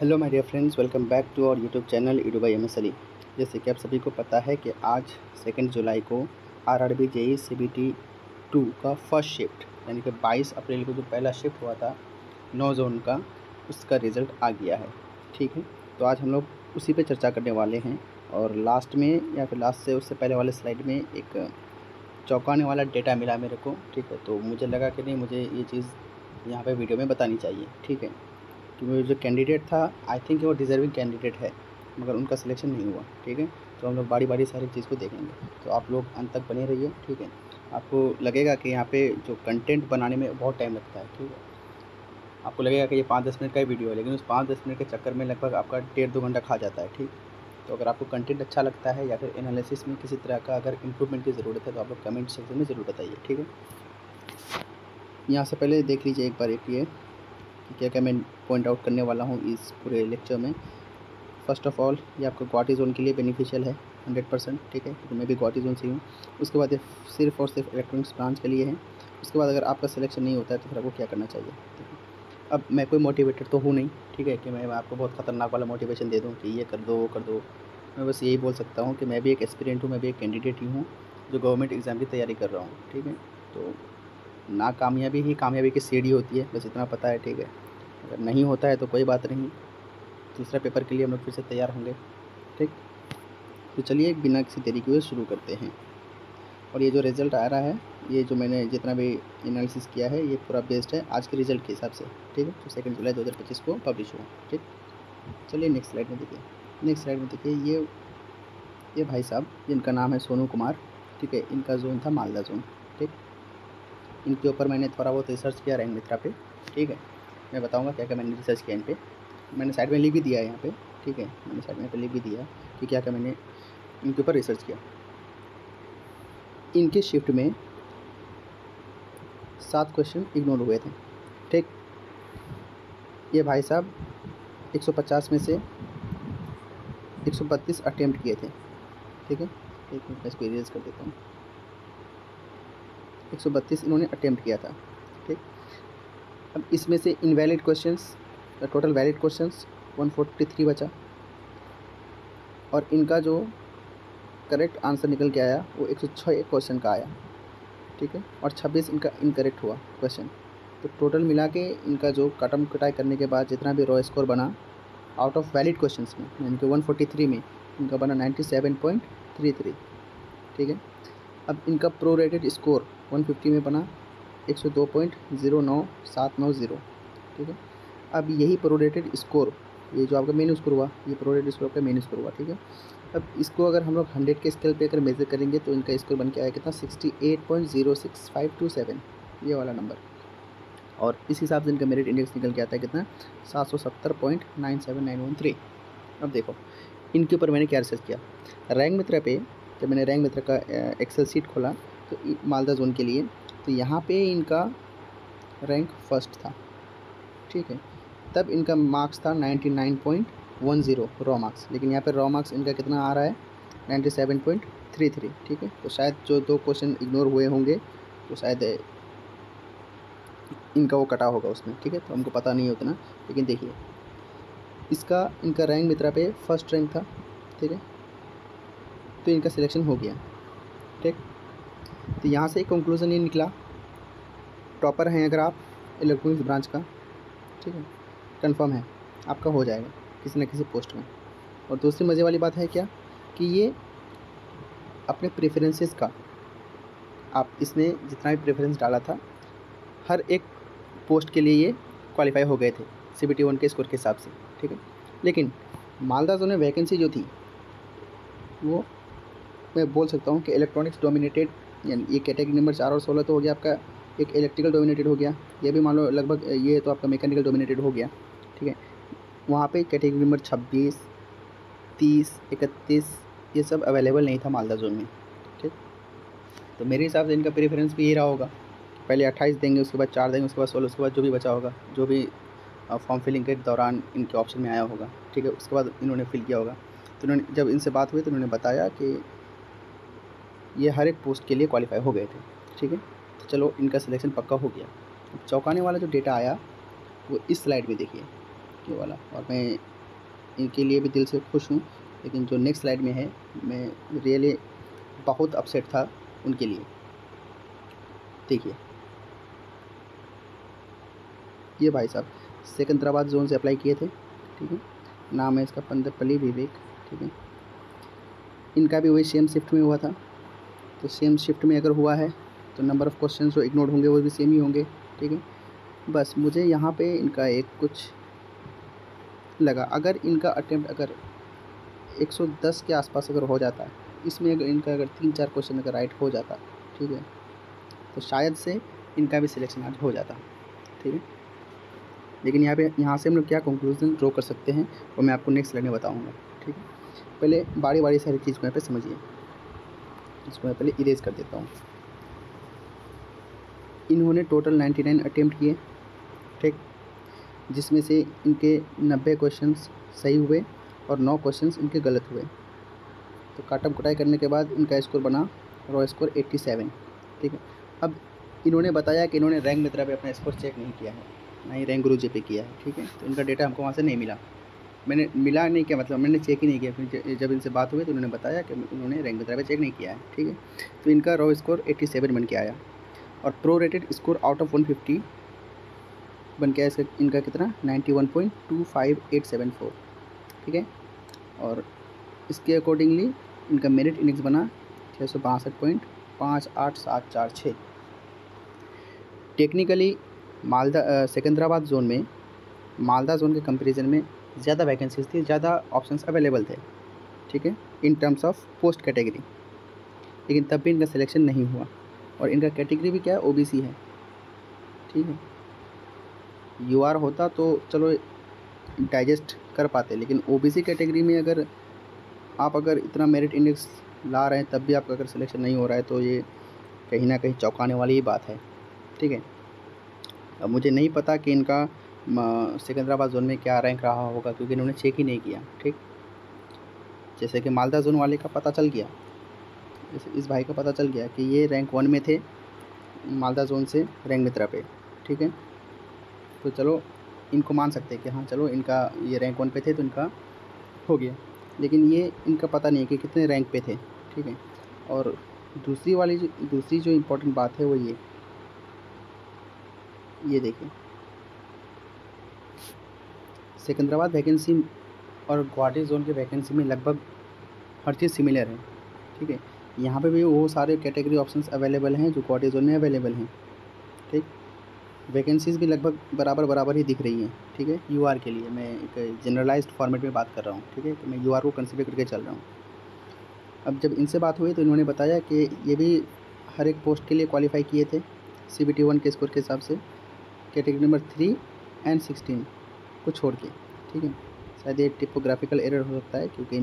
Hello my dear friends, welcome back to our YouTube channel edu by M S Ali. जैसे कि आप सभी को पता है कि आज 2 जुलाई को आरआरबी जेईई सीबीटी 2 का फर्स्ट शिफ्ट यानी कि 22 अप्रैल को जो पहला शिफ्ट हुआ था 9 जोन का, उसका रिज़ल्ट आ गया है। ठीक है, तो आज हम लोग उसी पे चर्चा करने वाले हैं। और लास्ट में या फिर लास्ट से उससे पहले वाले स्लाइड में एक चौंकाने वाला डेटा मिला मेरे को। ठीक है, तो मुझे लगा कि नहीं, मुझे ये चीज़ यहाँ पे वीडियो में बतानी चाहिए। ठीक है, क्योंकि जो कैंडिडेट था आई थिंक वो डिज़र्विंग कैंडिडेट है, मगर उनका सिलेक्शन नहीं हुआ। ठीक है, तो हम लोग बारी बारी सारी चीज़ को देखेंगे, तो आप लोग अंत तक बने रहिए। ठीक है, आपको लगेगा कि यहाँ पे जो कंटेंट बनाने में बहुत टाइम लगता है। ठीक है, आपको लगेगा कि ये 5-10 मिनट का ही वीडियो है, लेकिन उस 5-10 मिनट के चक्कर में लगभग आपका 1.5-2 घंटा खा जाता है। ठीक, तो अगर आपको कंटेंट अच्छा लगता है या फिर एनालिसिस में किसी तरह का अगर इम्प्रूवमेंट की ज़रूरत है तो आप लोग कमेंट सेक्शन में ज़रूर बताइए। ठीक है, यहाँ से पहले देख लीजिए एक बार ये कि क्या क्या मैं पॉइंट आउट करने वाला हूँ इस पूरे लेक्चर में। फ़र्स्ट ऑफ़ ऑल, ये आपका गुवाहाटी जोन के लिए बेनिफिशियल है 100%। ठीक है, क्योंकि मैं भी गुवाहाटी जोन से हूँ। उसके बाद ये सिर्फ और सिर्फ इलेक्ट्रॉनिक्स ब्रांच के लिए है। उसके बाद अगर आपका सिलेक्शन नहीं होता है तो फिर आपको क्या करना चाहिए। ठीक है, अब मैं कोई मोटिवेटर तो हूँ नहीं, ठीक है, कि मैं आपको बहुत ख़तरनाक वाला मोटिवेशन दे दूँ कि ये कर दो वो कर दो। मैं बस यही बोल सकता हूँ कि मैं भी एक एस्पिरेंट हूँ, मैं भी एक कैंडिडेट ही हूँ जो गवर्नमेंट एग्ज़ाम की तैयारी कर रहा हूँ। ठीक है, तो नाकामयाबी ही कामयाबी की सीढ़ी होती है, बस इतना पता है। ठीक है, अगर नहीं होता है तो कोई बात नहीं, दूसरा पेपर के लिए हम लोग फिर से तैयार होंगे। ठीक, तो चलिए बिना किसी देरी के हुए शुरू करते हैं। और ये जो रिज़ल्ट आ रहा है, ये जो मैंने जितना भी एनालिसिस किया है, ये पूरा बेस्ड है आज के रिज़ल्ट के हिसाब से। ठीक है, जो 2 जुलाई 2025 को पब्लिश हुआ। ठीक, चलिए नेक्स्ट स्लाइड में देखिए। नेक्स्ट स्लाइड में देखिए, ये भाई साहब जिनका नाम है सोनू कुमार। ठीक है, इनका जोन था मालदा जोन। ठीक, इनके ऊपर मैंने थोड़ा बहुत रिसर्च किया रैंक मित्रा पे। ठीक है, मैं बताऊंगा क्या क्या मैंने रिसर्च किया इन पे। मैंने साइड में लिख भी दिया है यहाँ पे। ठीक है, मैंने साइड में लिख भी दिया कि क्या क्या मैंने इनके ऊपर रिसर्च किया। इनके शिफ्ट में 7 क्वेश्चन इग्नोर हुए थे। ठीक, ये भाई साहब 150 में से 132 अटेम्प्ट किए थे। ठीक है, एक मिनट मैं इसको इरेज कर देता हूँ। 132 इन्होंने अटेम्प्ट किया था। ठीक, अब इसमें से invalid questions, total valid questions 143 बचा, और इनका जो करेक्ट आंसर निकल के आया वो 106 क्वेश्चन का आया। ठीक है, और 26 इनका इनकरेक्ट हुआ क्वेश्चन। तो टोटल मिला के इनका जो कटम कटाई करने के बाद जितना भी रॉ स्कोर बना आउट ऑफ वैलिड क्वेश्चंस में, यानी कि 143 में इनका बना 97.33। ठीक है, अब इनका प्रो रेटेड स्कोर 150 में बना 102.09790। ठीक है, अब यही प्रो रेटेड स्कोर, ये जो आपका मेन स्कोर हुआ, ये प्रो रेटेड स्कोर आपका मेन स्कोर हुआ। ठीक है, अब इसको अगर हम लोग 100 के स्केल पे अगर मेज़र करेंगे तो इनका स्कोर बन के आया कितना, 68.06527, ये वाला नंबर। और इस हिसाब से इनका मेरिट इंडेक्स निकल के आता है कितना, 770.97913। अब देखो इनके ऊपर मैंने क्या रिसर्च किया। रैंक मित्रा पे जब मैंने रैंक मित्रा का एक्सेल शीट खोला तो मालदा जोन के लिए, तो यहाँ पे इनका रैंक फर्स्ट था। ठीक है, तब इनका मार्क्स था 99.10 रॉ मार्क्स, लेकिन यहाँ पे रॉ मार्क्स इनका कितना आ रहा है, 97.33। ठीक है, तो शायद जो 2 क्वेश्चन इग्नोर हुए होंगे तो शायद इनका वो कटा होगा उसमें। ठीक है, तो हमको पता नहीं है उतना, लेकिन देखिए इनका रैंक मित्रा पे फर्स्ट रैंक था। ठीक है, तो इनका सिलेक्शन हो गया। ठीक, तो यहाँ से एक कंक्लूज़न ये निकला, टॉपर हैं अगर आप इलेक्ट्रॉनिक्स ब्रांच का, ठीक है, कंफर्म है आपका हो जाएगा किसी न किसी पोस्ट में। और दूसरी मज़े वाली बात है क्या, कि ये अपने प्रेफरेंसेस का, आप इसमें जितना भी प्रेफरेंस डाला था हर एक पोस्ट के लिए ये क्वालिफाई हो गए थे CBT 1 के स्कोर के हिसाब से। ठीक है, लेकिन मालदा जोन में वैकेंसी जो थी वो मैं बोल सकता हूँ कि इलेक्ट्रॉनिक्स डोमिनेटेड, यानी ये कैटेगरी नंबर 4 और 16 तो हो गया आपका, एक इलेक्ट्रिकल डोमिनेटेड हो गया, ये भी मान लो लगभग ये तो आपका मैकेनिकल डोमिनेटेड हो गया। ठीक है, वहाँ पे कैटेगरी नंबर 26, 30, 31 ये सब अवेलेबल नहीं था मालदा जोन में। ठीक, तो मेरे हिसाब से इनका प्रेफरेंस भी ये रहा होगा, पहले 28 देंगे, उसके बाद 4 देंगे, उसके बाद 16, उसके बाद जो भी बचा होगा, जो भी फॉर्म फिलिंग के दौरान इनके ऑप्शन में आया होगा। ठीक है, उसके बाद इन्होंने फिल किया होगा। तो इन्होंने जब इनसे बात हुई तो इन्होंने बताया कि ये हर एक पोस्ट के लिए क्वालिफाई हो गए थे। ठीक है, तो चलो इनका सिलेक्शन पक्का हो गया। अब चौंकाने वाला जो डेटा आया वो इस स्लाइड में देखिए। ये वाला। और मैं इनके लिए भी दिल से खुश हूँ, लेकिन जो नेक्स्ट स्लाइड में है मैं रियली बहुत अपसेट था उनके लिए। देखिए ये भाई साहब सिकंदराबाद जोन से अप्लाई किए थे, ठीक है। नाम है इसका पंदरपल्ली विवेक, ठीक है। इनका भी वही सेम शिफ्ट में हुआ था, तो सेम शिफ्ट में अगर हुआ है तो नंबर ऑफ़ क्वेश्चन जो इग्नोर होंगे वो भी सेम ही होंगे, ठीक है। बस मुझे यहाँ पे इनका एक कुछ लगा, अगर इनका अटेम्प्ट अगर 110 के आसपास अगर हो जाता, इसमें अगर इनका अगर 3-4 क्वेश्चन अगर राइट हो जाता, ठीक है, तो शायद से इनका भी सिलेक्शन आज हो जाता, ठीक है। लेकिन यहाँ से हम लोग क्या कंक्लूजन ड्रॉ कर सकते हैं वो मैं आपको नेक्स्ट स्लाइड में बताऊँगा, ठीक है। पहले बारी बारी सारी चीज़ को यहाँ पे समझिए। इसको मैं पहले इरेज कर देता हूँ। इन्होंने टोटल 99 अटेम्प्ट किए, ठीक, जिसमें से इनके 90 क्वेश्चंस सही हुए और 9 क्वेश्चंस इनके गलत हुए। तो काटम कुटाई करने के बाद इनका स्कोर बना रॉ स्कोर 87, ठीक है। अब इन्होंने बताया कि इन्होंने रैंक मित्रा पे अपना स्कोर चेक नहीं किया है, ना ही रैंक गुरुजी पे किया है, ठीक है। तो इनका डेटा हमको वहाँ से नहीं मिला, मैंने मिला नहीं किया मतलब मैंने चेक ही नहीं किया। फिर जब इनसे बात हुई तो उन्होंने बताया कि उन्होंने रैंक मित्रा पे चेक नहीं किया है, ठीक है। तो इनका रॉ स्कोर 87 बन के आया और pro rated score out of 150 बन के आया इनका कितना 91.25874, ठीक है। और इसके अकॉर्डिंगली इनका मेरिट इंडेक्स बना 662.58746। टेक्निकली मालदा सिकंदराबाद जोन में मालदा जोन के कंपैरिजन में ज़्यादा वैकेंसीज थी, ज़्यादा ऑप्शंस अवेलेबल थे, ठीक है, in terms of post category. लेकिन तब भी इनका सिलेक्शन नहीं हुआ और इनका कैटेगरी भी क्या है, ओबीसी है, ठीक है। यूआर होता तो चलो डाइजेस्ट कर पाते, लेकिन ओबीसी कैटेगरी में अगर आप अगर इतना मेरिट इंडेक्स ला रहे हैं तब भी आपका अगर सिलेक्शन नहीं हो रहा है तो ये कहीं ना कहीं चौंकाने वाली ही बात है, ठीक है। अब मुझे नहीं पता कि इनका सिकंदराबाद जोन में क्या रैंक रहा होगा, क्योंकि इन्होंने चेक ही नहीं किया, ठीक। जैसे कि मालदा जोन वाले का पता चल गया, जैसे इस भाई का पता चल गया कि ये रैंक 1 में थे मालदा जोन से रैंक मित्रा पे, ठीक है। तो चलो इनको मान सकते हैं कि हाँ चलो इनका ये रैंक 1 पे थे तो इनका हो गया, लेकिन ये इनका पता नहीं है कि कितने रैंक पे थे, ठीक है। और दूसरी जो इम्पोर्टेंट बात है वो ये देखिए, सिकंदराबाद वैकेंसी और गुवाहाटी जोन के वैकेंसी में लगभग हर चीज़ सिमिलर है, ठीक है। यहाँ पे भी वो सारे कैटेगरी ऑप्शंस अवेलेबल हैं जो गुवाहाटी जोन में अवेलेबल हैं, ठीक। वैकेंसीज़ भी लगभग बराबर ही दिख रही हैं, ठीक है। यूआर के लिए मैं एक जनरलाइज्ड फॉर्मेट में बात कर रहा हूँ, ठीक है, तो मैं यूआर को कंसिडर करके चल रहा हूँ। अब जब इनसे बात हुई तो इन्होंने बताया कि ये भी हर एक पोस्ट के लिए क्वालिफाई किए थे CBT 1 के स्कोर के हिसाब से, कैटेगरी नंबर 3 और 16 को छोड़ के, ठीक है। शायद ये टिपोग्राफिकल एरर हो सकता है क्योंकि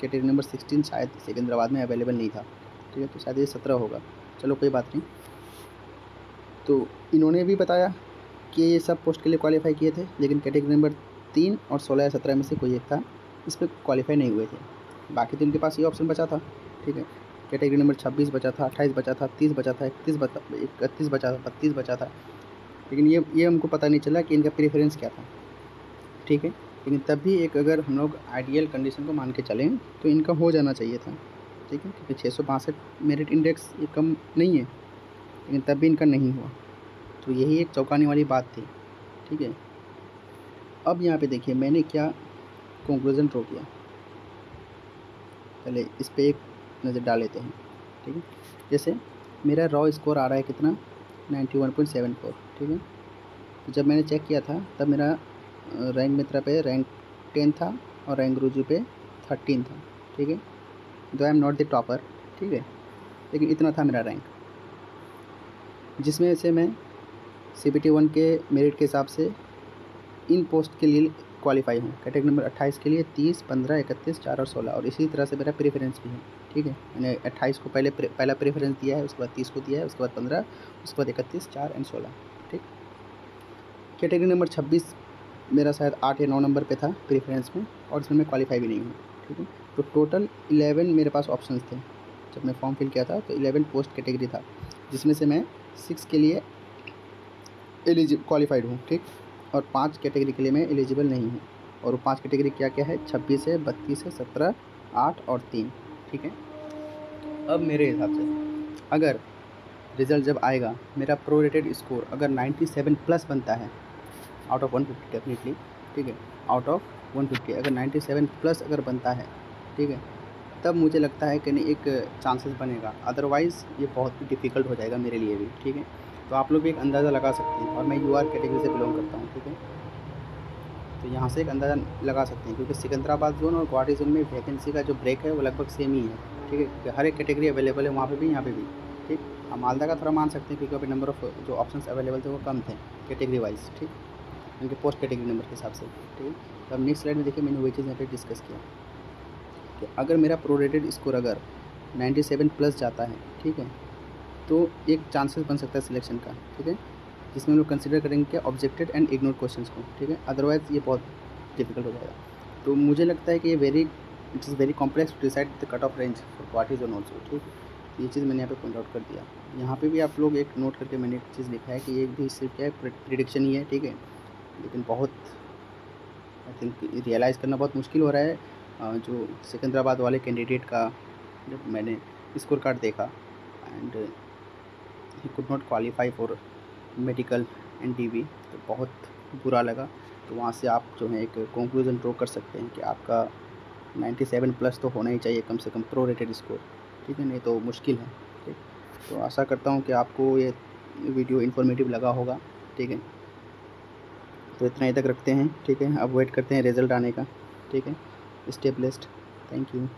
कैटेगरी नंबर 16 शायद सिकंदराबाद में अवेलेबल नहीं था, ठीक है। तो शायद ये 17 होगा, चलो कोई बात नहीं। तो इन्होंने भी बताया कि ये सब पोस्ट के लिए क्वालिफाई किए थे, लेकिन कैटेगरी नंबर 3 और 16 या 17 में से कोई एक था, इस पर क्वालिफाई नहीं हुए थे। बाकी तो इनके पास ये ऑप्शन बचा था, ठीक है। कैटेगरी नंबर 26 बचा था, 28 बचा था, 30 बचा था, 31 बचा था, 32 बचा था, लेकिन ये हमको पता नहीं चला कि इनका प्रेफरेंस क्या था, ठीक है। लेकिन तब भी एक अगर हम लोग आइडियल कंडीशन को मान के चलें तो इनका हो जाना चाहिए था, ठीक है, क्योंकि 662 मेरिट इंडेक्स ये कम नहीं है, लेकिन तब भी इनका नहीं हुआ। तो यही एक चौंकाने वाली बात थी, ठीक है। अब यहाँ पे देखिए मैंने क्या कंक्लूजन ड्रॉ किया, पहले इस पर एक नज़र डाल लेते हैं, ठीक है। जैसे मेरा रॉ स्कोर आ रहा है कितना 91.74, ठीक है। तो जब मैंने चेक किया था तब मेरा रैंक मित्रा पे रैंक 10 था और रैंक गुरुजी पे 13 था, ठीक है। तो I am not the topper, ठीक है, लेकिन इतना था मेरा रैंक, जिसमें से मैं CBT 1 के मेरिट के हिसाब से इन पोस्ट के लिए क्वालिफाई हूँ। कैटेगरी नंबर 28 के लिए 30, 15, 31, 4 और 16, और इसी तरह से मेरा प्रेफरेंस भी है, ठीक है। मैंने 28 को पहला प्रेफरेंस दिया है, उसके बाद 30 को दिया है, उसके बाद 15, उसके बाद 31, 4 और 16, ठीक। कैटेगरी नंबर 26 मेरा शायद 8 या 9 नंबर पे था प्रेफरेंस में, और इसमें मैं क्वालिफाई भी नहीं हूँ, ठीक है। तो टोटल 11 मेरे पास ऑप्शंस थे जब मैं फॉर्म फिल किया था, तो 11 पोस्ट कैटेगरी था, जिसमें से मैं 6 के लिए क्वालिफाइड हूँ, ठीक। और 5 कैटेगरी के लिए मैं एलिजिबल नहीं हूँ। और वो 5 कैटेगरी क्या क्या है, 26 है, 32 है, 17, 8 और 3। ठीक है। अब मेरे हिसाब से अगर रिज़ल्ट जब आएगा, मेरा प्रोरेटेड स्कोर अगर 97 प्लस बनता है आउट ऑफ 150 डेफिनेटली, ठीक है, आउट ऑफ 150 अगर 97 प्लस अगर बनता है, ठीक है, तब मुझे लगता है कि नहीं एक चांसेस बनेगा, अदरवाइज़ ये बहुत ही डिफ़िकल्ट हो जाएगा मेरे लिए भी। ठीक है। तो आप लोग भी एक अंदाज़ा लगा सकते हैं, और मैं यूआर कैटेगरी से बिलोंग करता हूँ। ठीक है। तो यहाँ से एक अंदाज़ा लगा सकते हैं, क्योंकि सिकंदराबाद जोन और गुवाहाटी जोन में वैकेंसी का जो ब्रेक है वो लगभग सेम ही है। ठीक है, क्योंकि हर एक कैटेगरी अवेलेबल है वहाँ पे भी, यहाँ पे भी। ठीक। हम मालदा का थोड़ा मान सकते हैं, क्योंकि अभी नंबर ऑफ़ जो ऑप्शंस अवेलेबल थे वो कम थे कैटेगरी वाइज। ठीक, उनके पोस्ट कैटेगरी नंबर के हिसाब से। ठीक है। तो अब नेक्स्ट स्लाइड में देखिए, मैंने वही चीज़ यहाँ पे डिस्कस किया कि अगर मेरा प्रोरेटेड स्कोर अगर 97 प्लस जाता है, ठीक है, तो एक चांसेस बन सकता है सिलेक्शन का। ठीक है, जिसमें हम लोग कंसिडर करेंगे क्या, ऑब्जेक्टेड एंड इग्नोर क्वेश्चंस को। ठीक है, अदरवाइज़ ये बहुत डिफिकल्ट हो जाएगा। तो मुझे लगता है कि ये it is very complex to decide the cut off range for Guwahati zone also. ठीक है, ये चीज़ मैंने यहाँ पे पॉइंट आउट कर दिया। यहाँ पे भी आप लोग एक नोट करके मैंने एक चीज़ लिखा है कि ये भी सिर्फ क्या है, प्रिडिक्शन ही है। ठीक है, लेकिन बहुत आई थिंक रियलाइज़ करना बहुत मुश्किल हो रहा है। जो सिकंदराबाद वाले कैंडिडेट का जब मैंने स्कोर कार्ड देखा, and he could not qualify for medical and DV, तो बहुत बुरा लगा। तो वहाँ से आप जो है एक कंक्लूज़न ड्रॉ कर सकते हैं कि आपका 97 प्लस तो होना ही चाहिए कम से कम प्रोरेटेड स्कोर। ठीक है, नहीं तो मुश्किल है। ठीक, तो आशा करता हूँ कि आपको ये वीडियो इन्फॉर्मेटिव लगा होगा। ठीक है, तो इतना ही तक रखते हैं। ठीक है, अब वेट करते हैं रिज़ल्ट आने का। ठीक है, स्टे ब्लेस्ड, थैंक यू।